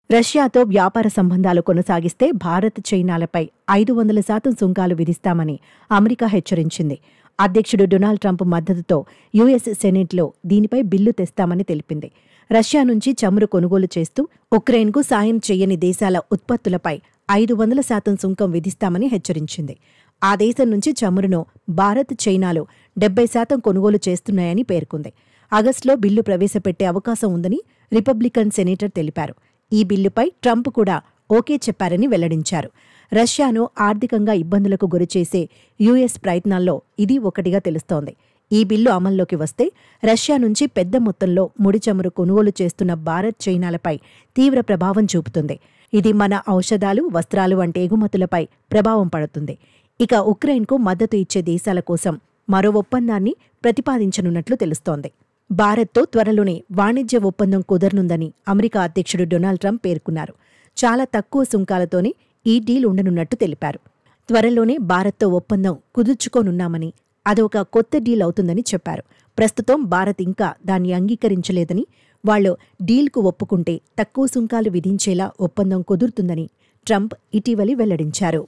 రష్యాతో వ్యాపార సంబంధాలు కొనసాగిస్తే భారత్ చైనాలపై 500% సుంకాలు విధిస్తామని అమెరికా హెచ్చరించింది. అధ్యక్షుడు డొనాల్డ్ ట్రంప్ మద్దతుతో యుఎస్ సెనెట్లో దీనిపై బిల్లు తెస్తామని తెలిపింది. రష్యా నుంచి చమురు కొనుగోలు చేస్తూ ఉక్రెయిన్కు సాయం చేయని దేశాల ఉత్పత్తులపై 500% సుంకం విధిస్తామని హెచ్చరించింది. ఆ దేశం నుంచి చమురును భారత్, చైనాలు 70% కొనుగోలు చేస్తున్నాయని పేర్కొంది. ఆగస్టులో బిల్లు ప్రవేశపెట్టే అవకాశం ఉందని రిపబ్లికన్ సెనేటర్ తెలిపారు. ఈ బిల్లుపై ట్రంప్ కూడా ఓకే చెప్పారని వెల్లడించారు. రష్యాను ఆర్థికంగా ఇబ్బందులకు గురిచేసే యుఎస్ ప్రయత్నాల్లో ఇది ఒకటిగా తెలుస్తోంది. ఈ బిల్లు అమల్లోకి వస్తే రష్యా నుంచి పెద్ద మొత్తంలో ముడి చమురు కొనుగోలు చేస్తున్న భారత్, చైనాలపై తీవ్ర ప్రభావం చూపుతుంది. ఇది మన ఔషధాలు, వస్త్రాలు వంటి ఎగుమతులపై ప్రభావం పడుతుంది. ఇక ఉక్రెయిన్కు మద్దతు ఇచ్చే దేశాల కోసం మరో ఒప్పందాన్ని ప్రతిపాదించనున్నట్లు తెలుస్తోంది. భారత్తో త్వరలోనే వాణిజ్య ఒప్పందం కుదరనుందని అమెరికా అధ్యక్షుడు డొనాల్డ్ ట్రంప్ పేర్కొన్నారు. చాలా తక్కువ సుంకాలతోనే ఈ డీల్ ఉండనున్నట్టు తెలిపారు. త్వరలోనే భారత్తో ఒప్పందం కుదుర్చుకోనున్నామని, అదొక కొత్త డీల్ అవుతుందని చెప్పారు. ప్రస్తుతం భారత్ ఇంకా దాన్ని అంగీకరించలేదని, వాళ్లు డీల్కు ఒప్పుకుంటే తక్కువ సుంకాలు విధించేలా ఒప్పందం కుదురుతుందని ట్రంప్ ఇటీవలి వెల్లడించారు.